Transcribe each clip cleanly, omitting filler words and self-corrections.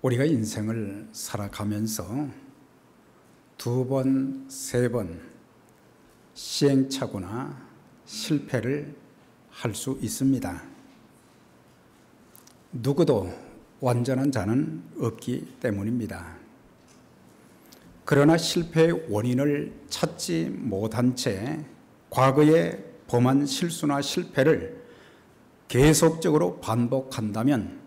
우리가 인생을 살아가면서 두 번, 세 번 시행착오나 실패를 할 수 있습니다. 누구도 완전한 자는 없기 때문입니다. 그러나 실패의 원인을 찾지 못한 채 과거에 범한 실수나 실패를 계속적으로 반복한다면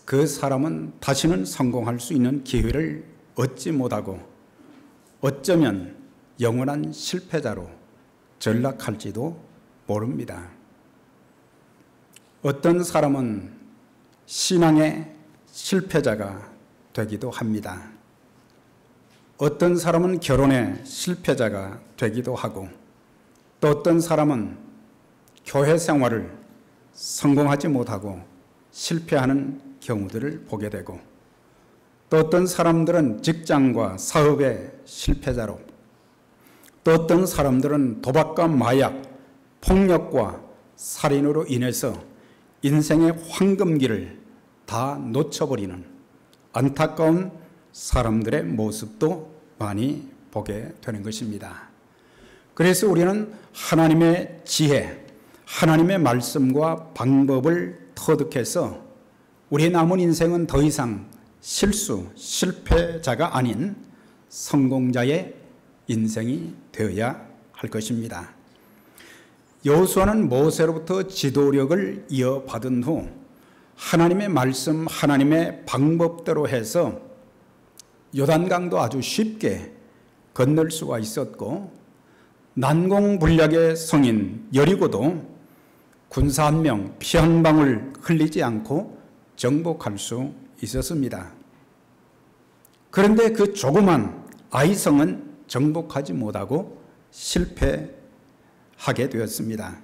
그 사람은 다시는 성공할 수 있는 기회를 얻지 못하고 어쩌면 영원한 실패자로 전락할지도 모릅니다. 어떤 사람은 신앙의 실패자가 되기도 합니다. 어떤 사람은 결혼의 실패자가 되기도 하고 또 어떤 사람은 교회 생활을 성공하지 못하고 실패하는 경우들을 보게 되고 또 어떤 사람들은 직장과 사업의 실패자로 또 어떤 사람들은 도박과 마약, 폭력과 살인으로 인해서 인생의 황금기를 다 놓쳐버리는 안타까운 사람들의 모습도 많이 보게 되는 것입니다. 그래서 우리는 하나님의 지혜, 하나님의 말씀과 방법을 터득해서 우리의 남은 인생은 더 이상 실수, 실패자가 아닌 성공자의 인생이 되어야 할 것입니다. 여호수아는 모세로부터 지도력을 이어받은 후 하나님의 말씀, 하나님의 방법대로 해서 요단강도 아주 쉽게 건널 수가 있었고 난공불락의 성인 여리고도 군사 한 명, 피 한 방울 흘리지 않고 정복할 수 있었습니다. 그런데 그 조그만 아이성은 정복하지 못하고 실패하게 되었습니다.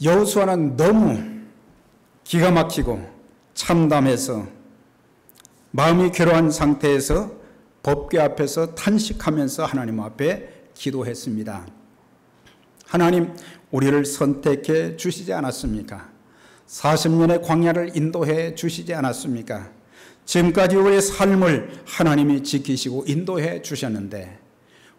여호수아는 너무 기가 막히고 참담해서 마음이 괴로운 상태에서 법궤 앞에서 탄식하면서 하나님 앞에 기도했습니다. 하나님, 우리를 선택해 주시지 않았습니까? 40년의 광야를 인도해 주시지 않았습니까? 지금까지 우리의 삶을 하나님이 지키시고 인도해 주셨는데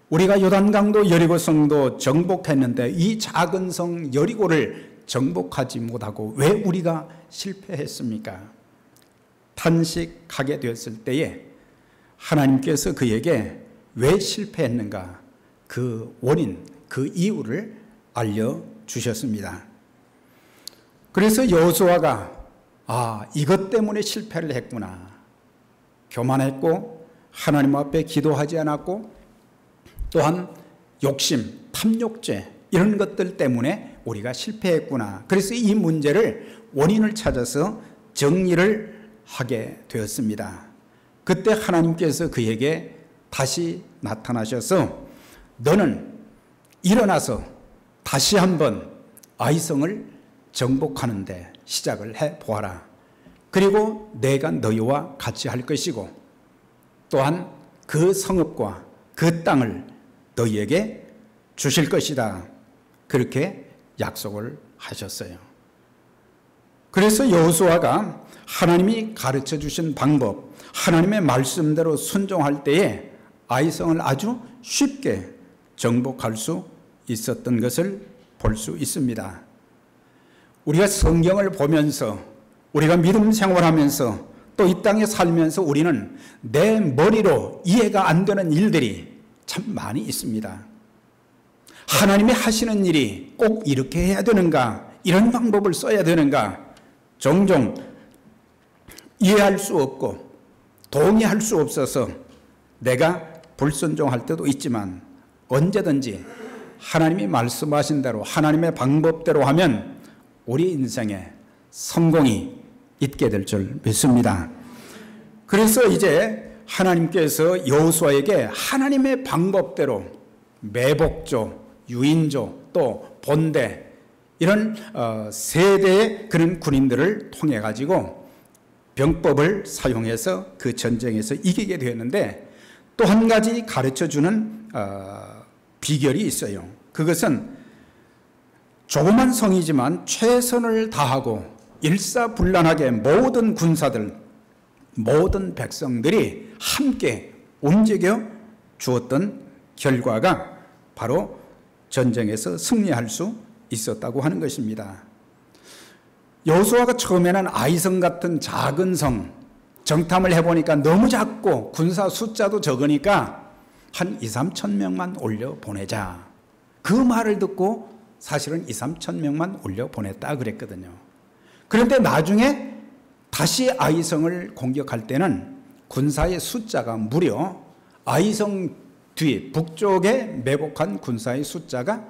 우리가 요단강도 여리고성도 정복했는데 이 작은 성 여리고를 정복하지 못하고 왜 우리가 실패했습니까? 탄식하게 되었을 때에 하나님께서 그에게 왜 실패했는가 그 원인, 그 이유를 알려주셨습니다. 그래서 여호수아가 이것 때문에 실패를 했구나. 교만했고 하나님 앞에 기도하지 않았고 또한 욕심, 탐욕죄 이런 것들 때문에 우리가 실패했구나. 그래서 이 문제를 원인을 찾아서 정리를 하게 되었습니다. 그때 하나님께서 그에게 다시 나타나셔서 너는 일어나서 다시 한번 아이성을 정복하는데 시작을 해보아라. 그리고 내가 너희와 같이 할 것이고 또한 그 성읍과 그 땅을 너희에게 주실 것이다. 그렇게 약속을 하셨어요. 그래서 여호수아가 하나님이 가르쳐 주신 방법, 하나님의 말씀대로 순종할 때에 아이성을 아주 쉽게 정복할 수 있었던 것을 볼 수 있습니다. 우리가 성경을 보면서 우리가 믿음 생활하면서 또 이 땅에 살면서 우리는 내 머리로 이해가 안 되는 일들이 참 많이 있습니다. 하나님이 하시는 일이 꼭 이렇게 해야 되는가? 이런 방법을 써야 되는가? 종종 이해할 수 없고 동의할 수 없어서 내가 불순종할 때도 있지만 언제든지 하나님이 말씀하신 대로 하나님의 방법대로 하면 우리 인생에 성공이 있게 될 줄 믿습니다. 그래서 이제 하나님께서 여호수아에게 하나님의 방법대로 매복조, 유인조, 또 본대 이런 세대의 그런 군인들을 통해 가지고 병법을 사용해서 그 전쟁에서 이기게 되었는데 또 한 가지 가르쳐주는 비결이 있어요. 그것은 조그만 성이지만 최선을 다하고 일사불란하게 모든 군사들, 모든 백성들이 함께 움직여 주었던 결과가 바로 전쟁에서 승리할 수 있었다고 하는 것입니다. 여호수아가 처음에는 아이성 같은 작은 성, 정탐을 해보니까 너무 작고 군사 숫자도 적으니까 한 2, 3천 명만 올려 보내자. 그 말을 듣고 사실은 2, 3천 명만 올려 보냈다 그랬거든요. 그런데 나중에 다시 아이성을 공격할 때는 군사의 숫자가 무려 아이성 뒤 북쪽에 매복한 군사의 숫자가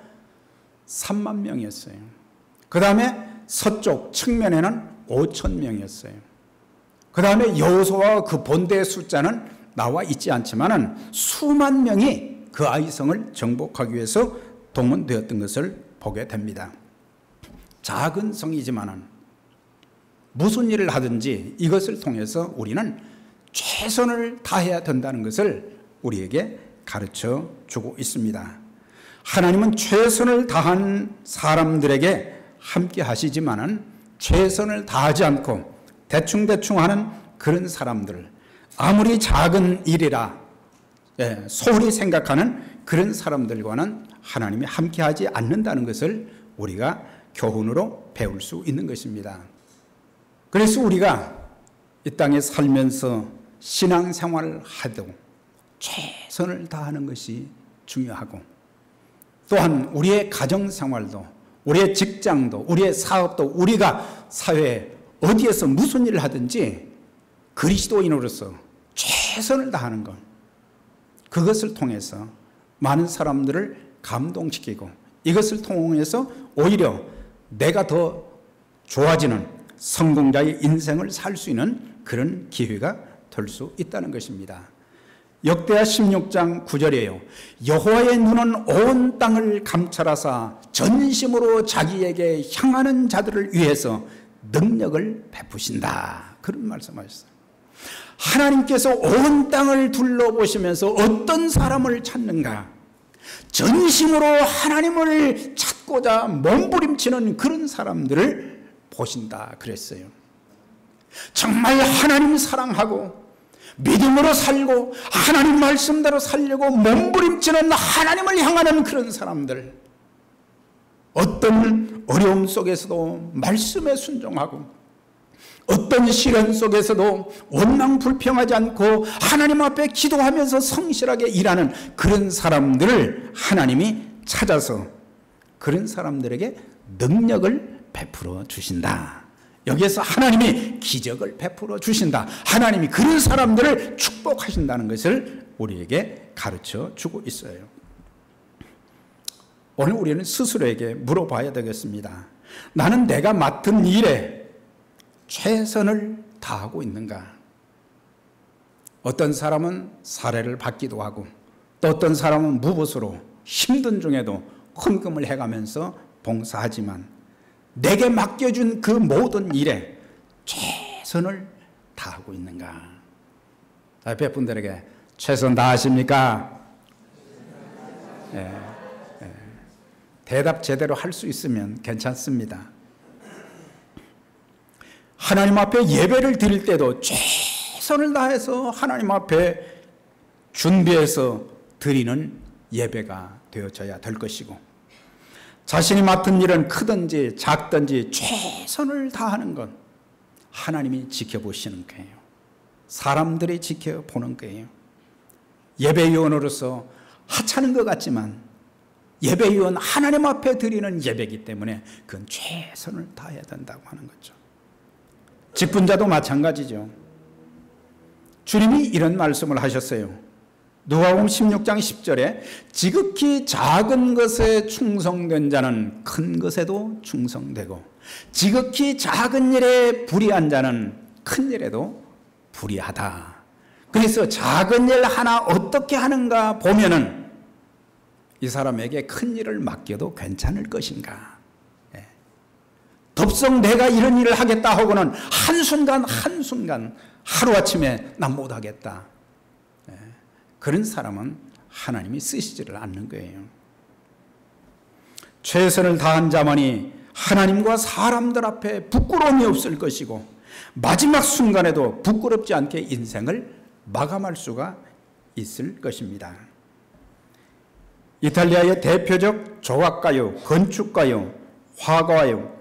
3만 명이었어요. 그 다음에 서쪽 측면에는 5천 명이었어요. 그 다음에 여호수아와 그 본대의 숫자는 나와 있지 않지만은 수만 명이 그 아이성을 정복하기 위해서 동원되었던 것을 보게 됩니다. 작은 성이지만은 무슨 일을 하든지 이것을 통해서 우리는 최선을 다해야 된다는 것을 우리에게 가르쳐 주고 있습니다. 하나님은 최선을 다한 사람들에게 함께 하시지만은 최선을 다하지 않고 대충대충 하는 그런 사람들, 아무리 작은 일이라 소홀히 생각하는 그런 사람들과는 하나님이 함께 하지 않는다는 것을 우리가 교훈으로 배울 수 있는 것입니다. 그래서 우리가 이 땅에 살면서 신앙생활을 하도 최선을 다하는 것이 중요하고, 또한 우리의 가정생활도, 우리의 직장도, 우리의 사업도, 우리가 사회에 어디에서 무슨 일을 하든지 그리스도인으로서 최선을 다하는 것, 그것을 통해서 많은 사람들을 감동시키고 이것을 통해서 오히려 내가 더 좋아지는 성공자의 인생을 살 수 있는 그런 기회가 될 수 있다는 것입니다. 역대하 16장 9절이에요. 여호와의 눈은 온 땅을 감찰하사 전심으로 자기에게 향하는 자들을 위해서 능력을 베푸신다. 그런 말씀하셨어요. 하나님께서 온 땅을 둘러보시면서 어떤 사람을 찾는가, 전심으로 하나님을 찾고자 몸부림치는 그런 사람들을 보신다 그랬어요. 정말 하나님 사랑하고 믿음으로 살고 하나님 말씀대로 살려고 몸부림치는 하나님을 향하는 그런 사람들, 어떤 어려움 속에서도 말씀에 순종하고 어떤 시련 속에서도 원망불평하지 않고 하나님 앞에 기도하면서 성실하게 일하는 그런 사람들을 하나님이 찾아서 그런 사람들에게 능력을 베풀어 주신다. 여기에서 하나님이 기적을 베풀어 주신다. 하나님이 그런 사람들을 축복하신다는 것을 우리에게 가르쳐 주고 있어요. 오늘 우리는 스스로에게 물어봐야 되겠습니다. 나는 내가 맡은 일에 최선을 다하고 있는가? 어떤 사람은 사례를 받기도 하고 또 어떤 사람은 무보수로 힘든 중에도 헌금을 해가면서 봉사하지만 내게 맡겨준 그 모든 일에 최선을 다하고 있는가? 옆에 분들에게 최선 다하십니까? 대답 제대로 할 수 있으면 괜찮습니다. 하나님 앞에 예배를 드릴 때도 최선을 다해서 하나님 앞에 준비해서 드리는 예배가 되어져야 될 것이고, 자신이 맡은 일은 크든지 작든지 최선을 다하는 것, 하나님이 지켜보시는 거예요. 사람들이 지켜보는 거예요. 예배위원으로서 하찮은 것 같지만 예배위원 하나님 앞에 드리는 예배이기 때문에 그건 최선을 다해야 된다고 하는 거죠. 직분자도 마찬가지죠. 주님이 이런 말씀을 하셨어요. 누가복음 16장 10절에 지극히 작은 것에 충성된 자는 큰 것에도 충성되고 지극히 작은 일에 불의한 자는 큰 일에도 불의하다. 그래서 작은 일 하나 어떻게 하는가 보면은 이 사람에게 큰 일을 맡겨도 괜찮을 것인가. 덥석 내가 이런 일을 하겠다 하고는 한순간 하루아침에 난 못하겠다. 그런 사람은 하나님이 쓰시지를 않는 거예요. 최선을 다한 자만이 하나님과 사람들 앞에 부끄러움이 없을 것이고 마지막 순간에도 부끄럽지 않게 인생을 마감할 수가 있을 것입니다. 이탈리아의 대표적 조각가요, 건축가요, 화가요,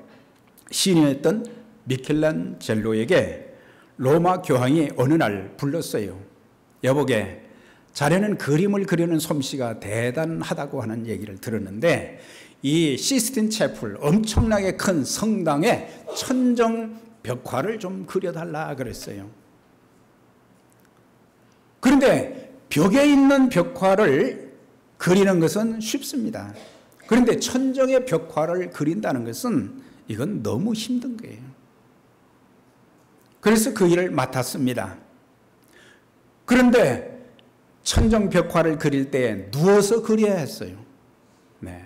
시인이었던 미켈란젤로에게 로마 교황이 어느 날 불렀어요. 여보게, 자네는 그림을 그리는 솜씨가 대단하다고 하는 얘기를 들었는데 이 시스틴 채플, 엄청나게 큰 성당에 천정 벽화를 좀 그려달라 그랬어요. 그런데 벽에 있는 벽화를 그리는 것은 쉽습니다. 그런데 천정의 벽화를 그린다는 것은 이건 너무 힘든 거예요. 그래서 그 일을 맡았습니다. 그런데 천정 벽화를 그릴 때 누워서 그려야 했어요. 네.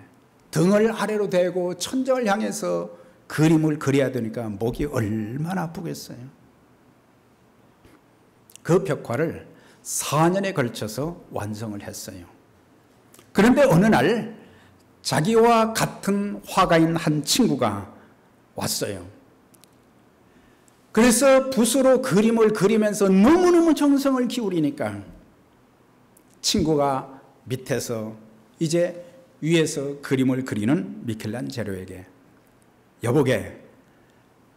등을 아래로 대고 천정을 향해서 그림을 그려야 되니까 목이 얼마나 아프겠어요. 그 벽화를 4년에 걸쳐서 완성을 했어요. 그런데 어느 날 자기와 같은 화가인 한 친구가 왔어요. 그래서 붓으로 그림을 그리면서 너무너무 정성을 기울이니까 친구가 밑에서 이제 위에서 그림을 그리는 미켈란젤로에게 여보게,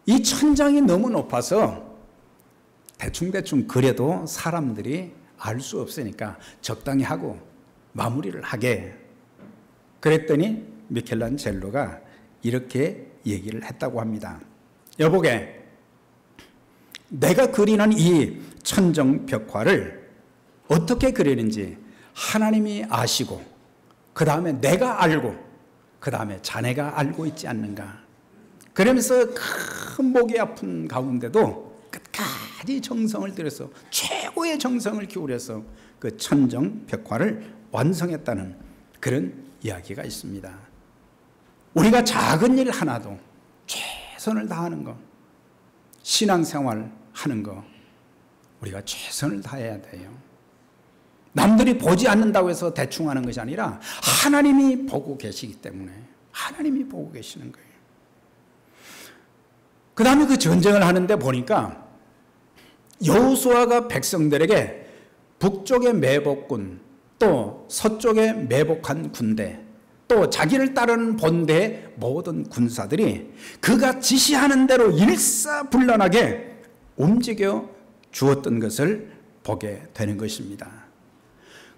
이 천장이 너무 높아서 대충대충 그려도 사람들이 알 수 없으니까 적당히 하고 마무리를 하게. 그랬더니 미켈란젤로가 이렇게 얘기를 했다고 합니다. 여보게, 내가 그리는 이 천정 벽화를 어떻게 그리는지 하나님이 아시고 그 다음에 내가 알고 그 다음에 자네가 알고 있지 않는가. 그러면서 큰 목이 아픈 가운데도 끝까지 정성을 들여서 최고의 정성을 기울여서 그 천정 벽화를 완성했다는 그런 이야기가 있습니다. 우리가 작은 일 하나도 최선을 다하는 거, 신앙생활 하는 거 우리가 최선을 다해야 돼요. 남들이 보지 않는다고 해서 대충 하는 것이 아니라 하나님이 보고 계시기 때문에 하나님이 보고 계시는 거예요. 그 다음에 그 전쟁을 하는데 보니까 여호수아가 백성들에게 북쪽의 매복군, 또 서쪽에 매복한 군대, 또 자기를 따르는 본대의 모든 군사들이 그가 지시하는 대로 일사불란하게 움직여 주었던 것을 보게 되는 것입니다.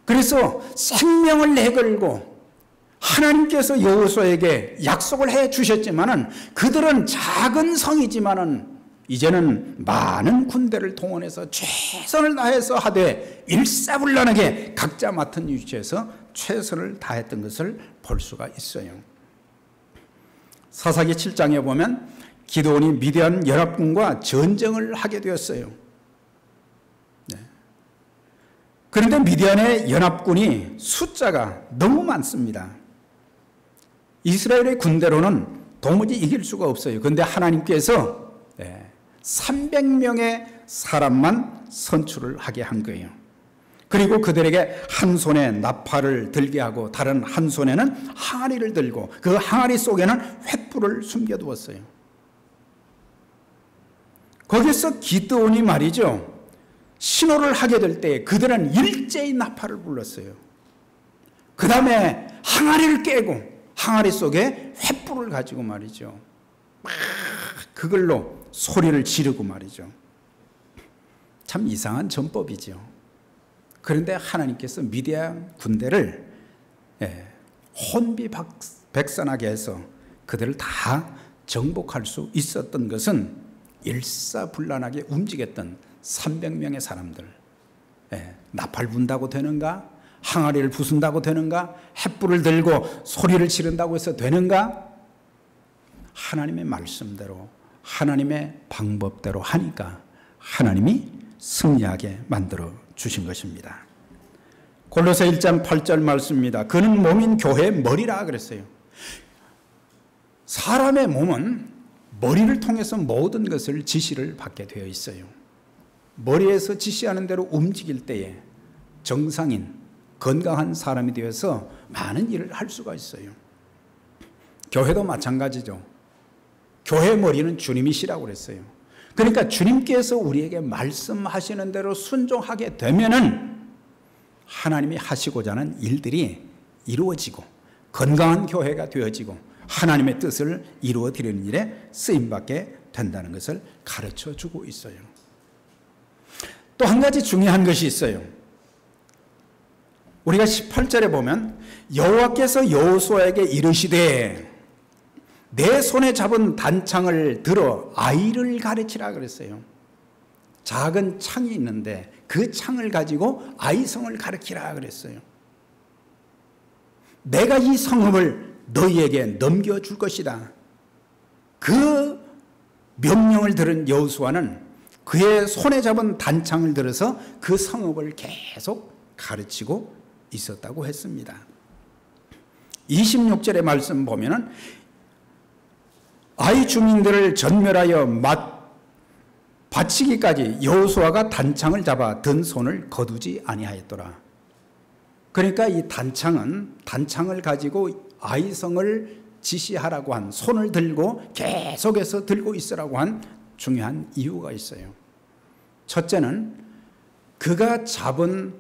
그래서 생명을 내걸고 하나님께서 여호수아에게 약속을 해 주셨지만은 그들은 작은 성이지만은 이제는 많은 군대를 동원해서 최선을 다해서 하되 일사불란하게 각자 맡은 위치에서 최선을 다했던 것을 볼 수가 있어요. 사사기 7장에 보면 기드온이 미디안 연합군과 전쟁을 하게 되었어요. 네. 그런데 미디안의 연합군이 숫자가 너무 많습니다. 이스라엘의 군대로는 도무지 이길 수가 없어요. 그런데 하나님께서 300명의 사람만 선출을 하게 한 거예요. 그리고 그들에게 한 손에 나팔을 들게 하고 다른 한 손에는 항아리를 들고 그 항아리 속에는 횃불을 숨겨두었어요. 거기서 기드온이 말이죠, 신호를 하게 될 때 그들은 일제히 나팔을 불렀어요. 그 다음에 항아리를 깨고 항아리 속에 횃불을 가지고 말이죠, 막 그걸로 소리를 지르고 말이죠. 참 이상한 전법이죠. 그런데 하나님께서 미디안 군대를 혼비백산하게 해서 그들을 다 정복할 수 있었던 것은 일사불란하게 움직였던 300명의 사람들. 나팔 분다고 되는가? 항아리를 부순다고 되는가? 횃불을 들고 소리를 지른다고 해서 되는가? 하나님의 말씀대로 하나님의 방법대로 하니까 하나님이 승리하게 만들어 주신 것입니다. 골로새 1장 8절 말씀입니다. 그는 몸인 교회의 머리라 그랬어요. 사람의 몸은 머리를 통해서 모든 것을 지시를 받게 되어 있어요. 머리에서 지시하는 대로 움직일 때에 정상인, 건강한 사람이 되어서 많은 일을 할 수가 있어요. 교회도 마찬가지죠. 교회 머리는 주님이시라고 그랬어요. 그러니까 주님께서 우리에게 말씀하시는 대로 순종하게 되면은 하나님이 하시고자 하는 일들이 이루어지고 건강한 교회가 되어지고 하나님의 뜻을 이루어 드리는 일에 쓰임받게 된다는 것을 가르쳐 주고 있어요. 또 한 가지 중요한 것이 있어요. 우리가 18절에 보면 여호와께서 여호수아에게 이르시되 내 손에 잡은 단창을 들어 아이를 가르치라 그랬어요. 작은 창이 있는데 그 창을 가지고 아이성을 가르치라 그랬어요. 내가 이 성읍을 너희에게 넘겨줄 것이다. 그 명령을 들은 여호수아는 그의 손에 잡은 단창을 들어서 그 성읍을 계속 가르치고 있었다고 했습니다. 26절의 말씀 보면은 아이 주민들을 전멸하여 바치기까지 여호수아가 단창을 잡아 든 손을 거두지 아니하였더라. 그러니까 이 단창을 가지고 아이성을 지시하라고 한, 손을 들고 계속해서 들고 있으라고 한 중요한 이유가 있어요. 첫째는 그가 잡은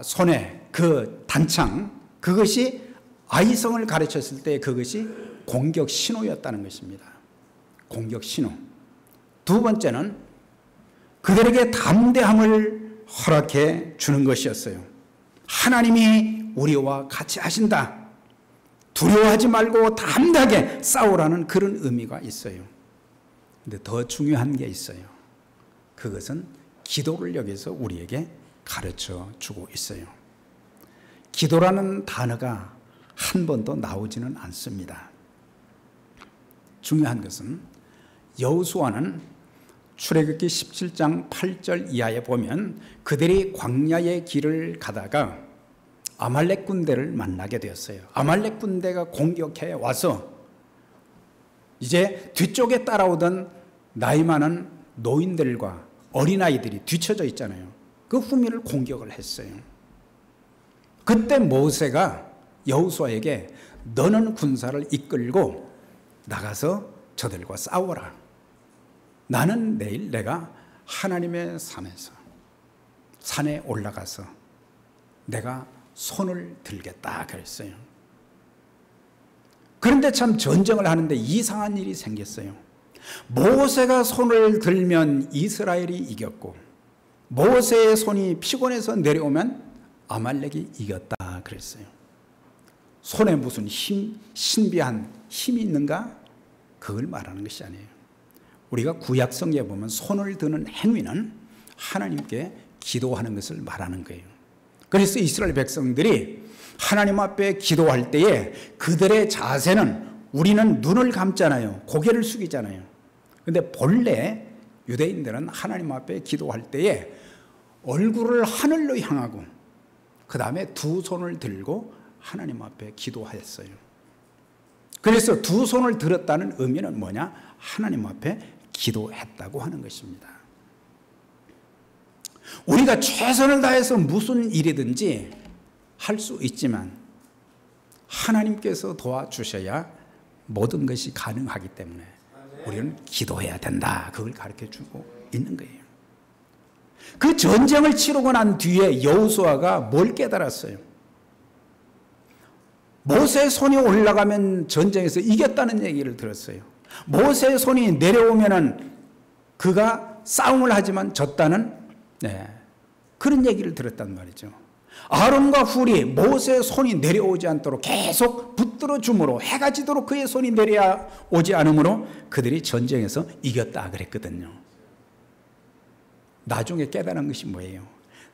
손에 그 단창, 그것이 아이성을 가르쳤을 때 그것이 공격 신호였다는 것입니다. 공격 신호. 두 번째는 그들에게 담대함을 허락해 주는 것이었어요. 하나님이 우리와 같이 하신다. 두려워하지 말고 담대하게 싸우라는 그런 의미가 있어요. 근데 더 중요한 게 있어요. 그것은 기도를 여기서 우리에게 가르쳐 주고 있어요. 기도라는 단어가 한 번도 나오지는 않습니다. 중요한 것은 여호수아는 출애굽기 17장 8절 이하에 보면 그들이 광야의 길을 가다가 아말렉 군대를 만나게 되었어요. 아말렉 군대가 공격해 와서 이제 뒤쪽에 따라오던 나이 많은 노인들과 어린아이들이 뒤쳐져 있잖아요. 그 후미를 공격을 했어요. 그때 모세가 여호수아에게 너는 군사를 이끌고 나가서 저들과 싸워라. 나는 내일 내가 하나님의 산에 올라가서 내가 손을 들겠다 그랬어요. 그런데 참 전쟁을 하는데 이상한 일이 생겼어요. 모세가 손을 들면 이스라엘이 이겼고 모세의 손이 피곤해서 내려오면 아말렉이 이겼다 그랬어요. 손에 무슨 신비한 힘이 있는가? 그걸 말하는 것이 아니에요. 우리가 구약 성경에 보면 손을 드는 행위는 하나님께 기도하는 것을 말하는 거예요. 그래서 이스라엘 백성들이 하나님 앞에 기도할 때에 그들의 자세는 우리는 눈을 감잖아요. 고개를 숙이잖아요. 그런데 본래 유대인들은 하나님 앞에 기도할 때에 얼굴을 하늘로 향하고 그 다음에 두 손을 들고 하나님 앞에 기도하였어요. 그래서 두 손을 들었다는 의미는 뭐냐? 하나님 앞에 기도했다고 하는 것입니다. 우리가 최선을 다해서 무슨 일이든지 할 수 있지만 하나님께서 도와주셔야 모든 것이 가능하기 때문에 우리는 기도해야 된다. 그걸 가르쳐주고 있는 거예요. 그 전쟁을 치르고 난 뒤에 여호수아가 뭘 깨달았어요? 모세의 손이 올라가면 전쟁에서 이겼다는 얘기를 들었어요. 모세의 손이 내려오면은 그가 싸움을 하지만 졌다는 그런 얘기를 들었단 말이죠. 아론과 훌이 모세의 손이 내려오지 않도록 계속 붙들어 줌으로 해가 지도록 그의 손이 내려오지 않으므로 그들이 전쟁에서 이겼다 그랬거든요. 나중에 깨달은 것이 뭐예요?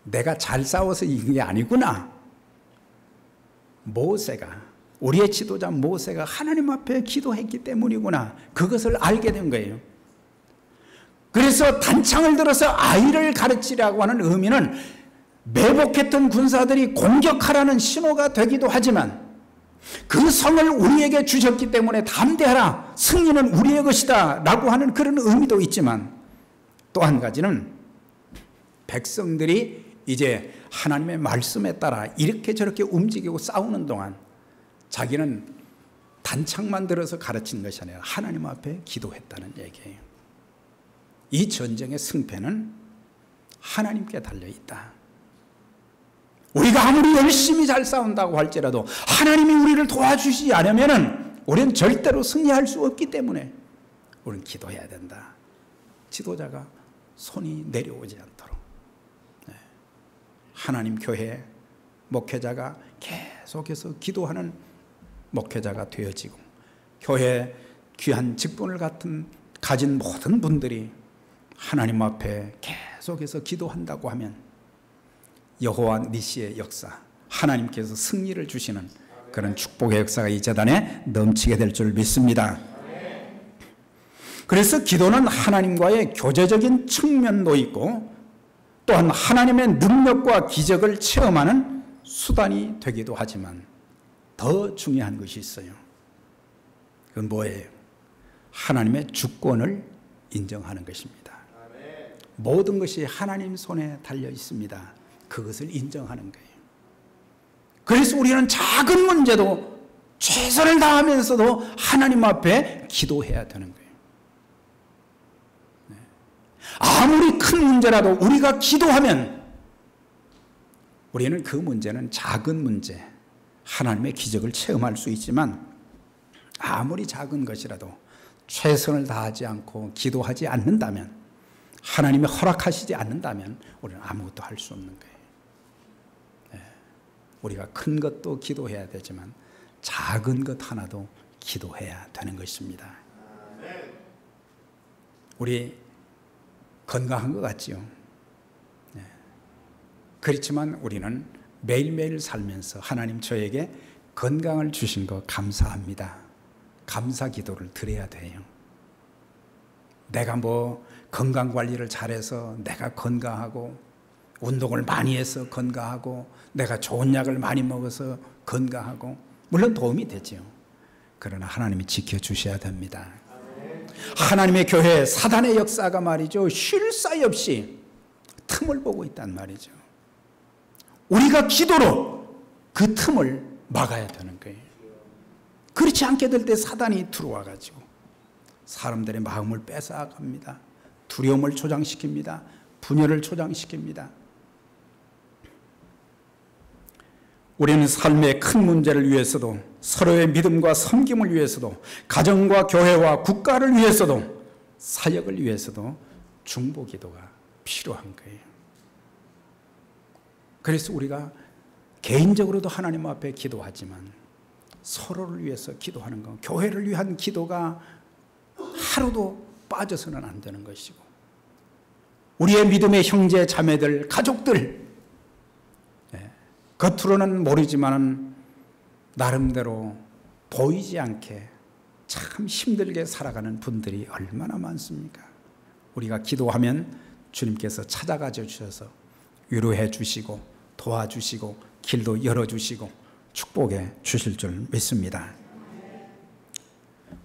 내가 잘 싸워서 이긴 게 아니구나. 모세가, 우리의 지도자 모세가 하나님 앞에 기도했기 때문이구나. 그것을 알게 된 거예요. 그래서 단창을 들어서 아이를 가르치라고 하는 의미는 매복했던 군사들이 공격하라는 신호가 되기도 하지만 그 성을 우리에게 주셨기 때문에 담대하라. 승리는 우리의 것이다. 라고 하는 그런 의미도 있지만 또 한 가지는 백성들이 이제 하나님의 말씀에 따라 이렇게 저렇게 움직이고 싸우는 동안 자기는 단창만 들어서 가르친 것이 아니라 하나님 앞에 기도했다는 얘기예요. 이 전쟁의 승패는 하나님께 달려있다. 우리가 아무리 열심히 잘 싸운다고 할지라도 하나님이 우리를 도와주시지 않으면 우리는 절대로 승리할 수 없기 때문에 우리는 기도해야 된다. 지도자가 손이 내려오지 않도록. 하나님 교회 목회자가 계속해서 기도하는 목회자가 되어지고, 교회 귀한 직분을 가진 모든 분들이 하나님 앞에 계속해서 기도한다고 하면 여호와 니시의 역사, 하나님께서 승리를 주시는 그런 축복의 역사가 이 재단에 넘치게 될 줄 믿습니다. 그래서 기도는 하나님과의 교제적인 측면도 있고 또한 하나님의 능력과 기적을 체험하는 수단이 되기도 하지만 더 중요한 것이 있어요. 그건 뭐예요? 하나님의 주권을 인정하는 것입니다. 모든 것이 하나님 손에 달려 있습니다. 그것을 인정하는 거예요. 그래서 우리는 작은 문제도 최선을 다하면서도 하나님 앞에 기도해야 되는 거예요. 아무리 큰 문제라도 우리가 기도하면 우리는 그 문제는 작은 문제, 하나님의 기적을 체험할 수 있지만 아무리 작은 것이라도 최선을 다하지 않고 기도하지 않는다면, 하나님이 허락하시지 않는다면 우리는 아무것도 할 수 없는 거예요. 우리가 큰 것도 기도해야 되지만 작은 것 하나도 기도해야 되는 것입니다. 우리 건강한 것 같지요? 그렇지만 우리는 매일매일 살면서 하나님 저에게 건강을 주신 거 감사합니다. 감사 기도를 드려야 돼요. 내가 뭐 건강관리를 잘해서 내가 건강하고, 운동을 많이 해서 건강하고, 내가 좋은 약을 많이 먹어서 건강하고, 물론 도움이 되죠. 그러나 하나님이 지켜주셔야 됩니다. 하나님의 교회 사단의 역사가 말이죠, 쉴 사이 없이 틈을 보고 있단 말이죠. 우리가 기도로 그 틈을 막아야 되는 거예요. 그렇지 않게 될 때 사단이 들어와 가지고 사람들의 마음을 뺏어갑니다. 두려움을 조장시킵니다. 분열을 조장시킵니다. 우리는 삶의 큰 문제를 위해서도, 서로의 믿음과 섬김을 위해서도, 가정과 교회와 국가를 위해서도, 사역을 위해서도 중보기도가 필요한 거예요. 그래서 우리가 개인적으로도 하나님 앞에 기도하지만 서로를 위해서 기도하는 것, 교회를 위한 기도가 하루도 빠져서는 안 되는 것이고, 우리의 믿음의 형제 자매들, 가족들, 겉으로는 모르지만 나름대로 보이지 않게 참 힘들게 살아가는 분들이 얼마나 많습니까? 우리가 기도하면 주님께서 찾아가 주셔서 위로해 주시고 도와주시고 길도 열어주시고 축복해 주실 줄 믿습니다.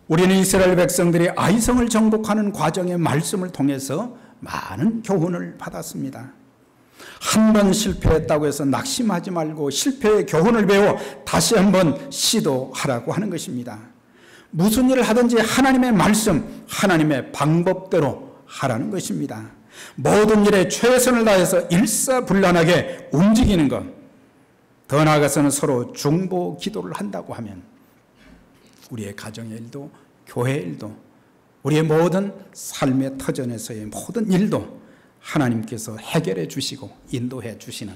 우리는 이스라엘 백성들이 아이성을 정복하는 과정의 말씀을 통해서 많은 교훈을 받았습니다. 한 번 실패했다고 해서 낙심하지 말고 실패의 교훈을 배워 다시 한번 시도하라고 하는 것입니다. 무슨 일을 하든지 하나님의 말씀, 하나님의 방법대로 하라는 것입니다. 모든 일에 최선을 다해서 일사불란하게 움직이는 것, 더 나아가서는 서로 중보 기도를 한다고 하면 우리의 가정의 일도, 교회 일도, 우리의 모든 삶의 터전에서의 모든 일도 하나님께서 해결해 주시고 인도해 주시는,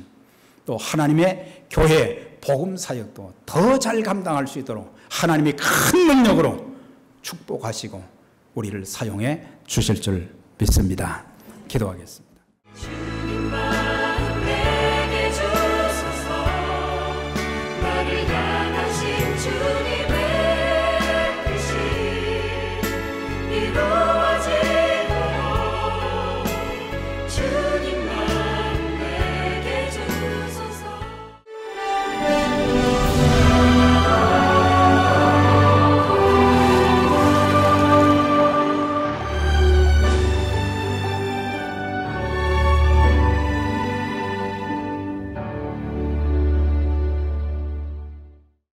또 하나님의 교회 복음 사역도 더 잘 감당할 수 있도록 하나님이 큰 능력으로 축복하시고 우리를 사용해 주실 줄 믿습니다. 기도하겠습니다.